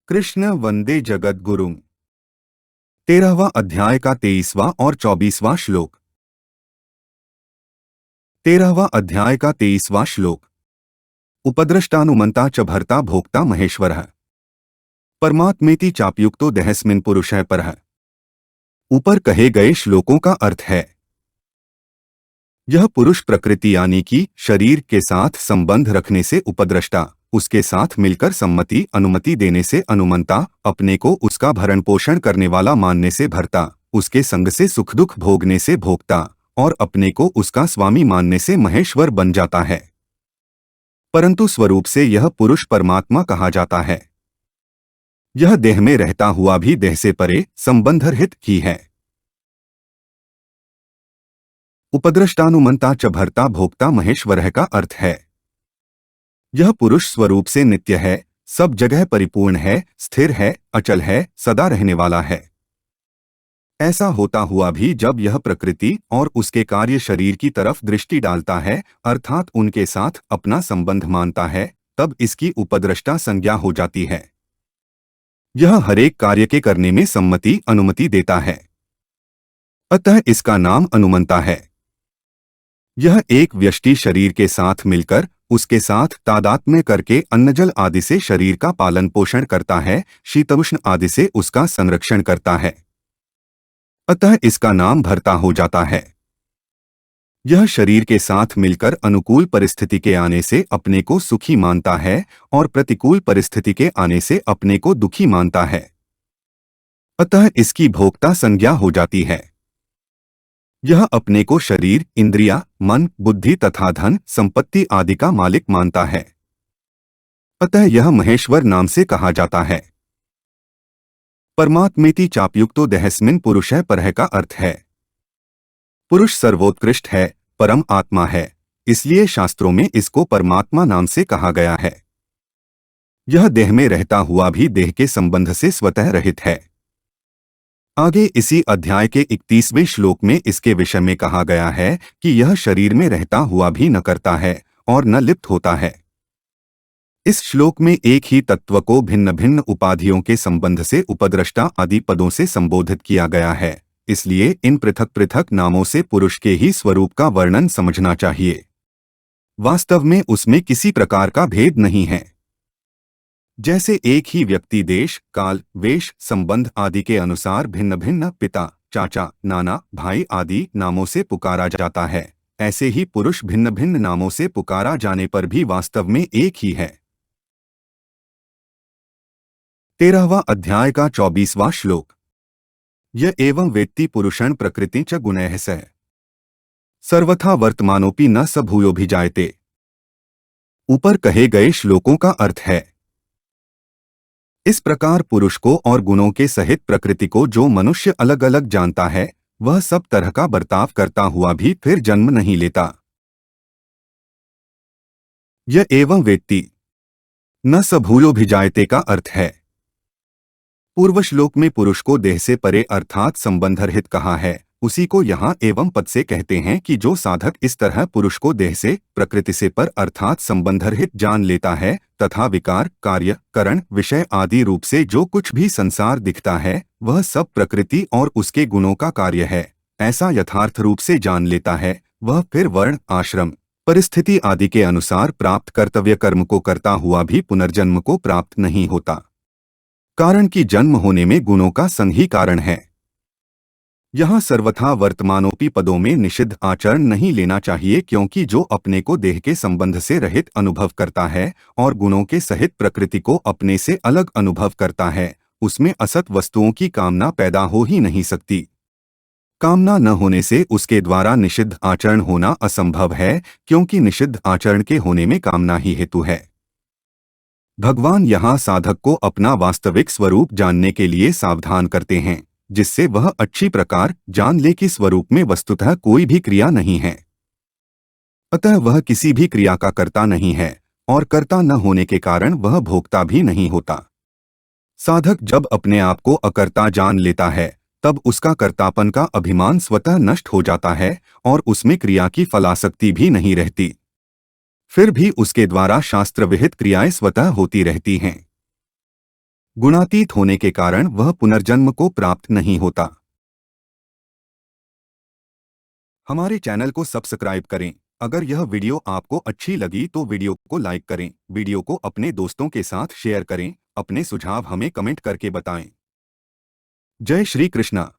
कृष्ण वंदे जगद्गुरुम्। 13वां अध्याय का 23वां और 24वां श्लोक। 13वां अध्याय का 23वां श्लोक। उपद्रष्टानुमंता च भर्ता भोक्ता महेश्वरः परमात्मेति चाप्युक्तो देहस्मिन् पुरुषः परः। ऊपर कहे गए श्लोकों का अर्थ है, यह पुरुष प्रकृति यानी कि शरीर के साथ संबंध रखने से उपद्रष्टा, उसके साथ मिलकर सम्मति अनुमति देने से अनुमंता, अपने को उसका भरण पोषण करने वाला मानने से भर्ता, उसके संग से सुख दुख भोगने से भोक्ता और अपने को उसका स्वामी मानने से महेश्वर बन जाता है। परंतु स्वरूप से यह पुरुष परमात्मा कहा जाता है। यह देह में रहता हुआ भी देह से परे संबंध रहित ही है। उपद्रष्टानुमंता च भर्ता भोक्ता महेश्वरः का अर्थ है, यह पुरुष स्वरूप से नित्य है, सब जगह परिपूर्ण है, स्थिर है, अचल है, सदा रहने वाला है। ऐसा होता हुआ भी जब यह प्रकृति और उसके कार्य शरीर की तरफ दृष्टि डालता है, अर्थात उनके साथ अपना संबंध मानता है, तब इसकी उपद्रष्टा संज्ञा हो जाती है। यह हरेक कार्य के करने में सम्मति अनुमति देता है, अतः इसका नाम अनुमंता है। यह एक व्यष्टि शरीर के साथ मिलकर उसके साथ तादात्म्य करके अन्नजल आदि से शरीर का पालन पोषण करता है, शीतोष्ण आदि से उसका संरक्षण करता है, अतः इसका नाम भर्ता हो जाता है। यह शरीर के साथ मिलकर अनुकूल परिस्थिति के आने से अपने को सुखी मानता है और प्रतिकूल परिस्थिति के आने से अपने को दुखी मानता है, अतः इसकी भोक्ता संज्ञा हो जाती है। यह अपने को शरीर, इंद्रिया, मन, बुद्धि तथा धन संपत्ति आदि का मालिक मानता है, अतः यह महेश्वर नाम से कहा जाता है। परमात्मेति चाप्युक्तो देहस्मिन् पुरुषः परः का अर्थ है, पुरुष सर्वोत्कृष्ट है, परम आत्मा है, इसलिए शास्त्रों में इसको परमात्मा नाम से कहा गया है। यह देह में रहता हुआ भी देह के संबंध से स्वतः रहित है। आगे इसी अध्याय के 31वें श्लोक में इसके विषय में कहा गया है कि यह शरीर में रहता हुआ भी न करता है और न लिप्त होता है। इस श्लोक में एक ही तत्व को भिन्न भिन्न उपाधियों के संबंध से उपद्रष्टा आदि पदों से संबोधित किया गया है, इसलिए इन पृथक पृथक नामों से पुरुष के ही स्वरूप का वर्णन समझना चाहिए। वास्तव में उसमें किसी प्रकार का भेद नहीं है। जैसे एक ही व्यक्ति देश, काल, वेश, संबंध आदि के अनुसार भिन्न भिन्न पिता, चाचा, नाना, भाई आदि नामों से पुकारा जाता है, ऐसे ही पुरुष भिन्न भिन्न नामों से पुकारा जाने पर भी वास्तव में एक ही है। 13वां अध्याय का 24वां श्लोक। यह एवं वेत्ति पुरुषं प्रकृति च गुणैः सह सर्वथा वर्तमानोपि न स भूयोभिजायते। ऊपर कहे गए श्लोकों का अर्थ है, इस प्रकार पुरुष को और गुणों के सहित प्रकृति को जो मनुष्य अलग अलग जानता है, वह सब तरह का बर्ताव करता हुआ भी फिर जन्म नहीं लेता। यह एवं वेत्ति न स भूयोभिजायते का अर्थ है, पूर्व श्लोक में पुरुष को देह से परे अर्थात संबंध रहित कहा है, उसी को यहाँ एवं पद से कहते हैं कि जो साधक इस तरह पुरुष को देह से, प्रकृति से पर अर्थात संबंध रहित जान लेता है तथा विकार, कार्य, करण, विषय आदि रूप से जो कुछ भी संसार दिखता है वह सब प्रकृति और उसके गुणों का कार्य है, ऐसा यथार्थ रूप से जान लेता है, वह फिर वर्ण, आश्रम, परिस्थिति आदि के अनुसार प्राप्त कर्तव्य कर्म को करता हुआ भी पुनर्जन्म को प्राप्त नहीं होता, कारण कि जन्म होने में गुणों का संग ही कारण है। यहाँ सर्वथा वर्तमानोपि पदों में निषिद्ध आचरण नहीं लेना चाहिए, क्योंकि जो अपने को देह के संबंध से रहित अनुभव करता है और गुणों के सहित प्रकृति को अपने से अलग अनुभव करता है, उसमें असत वस्तुओं की कामना पैदा हो ही नहीं सकती। कामना न होने से उसके द्वारा निषिद्ध आचरण होना असंभव है, क्योंकि निषिद्ध आचरण के होने में कामना ही हेतु है। भगवान यहाँ साधक को अपना वास्तविक स्वरूप जानने के लिए सावधान करते हैं, जिससे वह अच्छी प्रकार जान ले कि स्वरूप में वस्तुतः कोई भी क्रिया नहीं है, अतः वह किसी भी क्रिया का कर्ता नहीं है और कर्ता न होने के कारण वह भोक्ता भी नहीं होता। साधक जब अपने आप को अकर्ता जान लेता है, तब उसका कर्तापन का अभिमान स्वतः नष्ट हो जाता है और उसमें क्रिया की फलासक्ति भी नहीं रहती। फिर भी उसके द्वारा शास्त्र विहित क्रियाएं स्वतः होती रहती हैं। गुणातीत होने के कारण वह पुनर्जन्म को प्राप्त नहीं होता। हमारे चैनल को सब्सक्राइब करें। अगर यह वीडियो आपको अच्छी लगी तो वीडियो को लाइक करें, वीडियो को अपने दोस्तों के साथ शेयर करें, अपने सुझाव हमें कमेंट करके बताएं। जय श्री कृष्णा।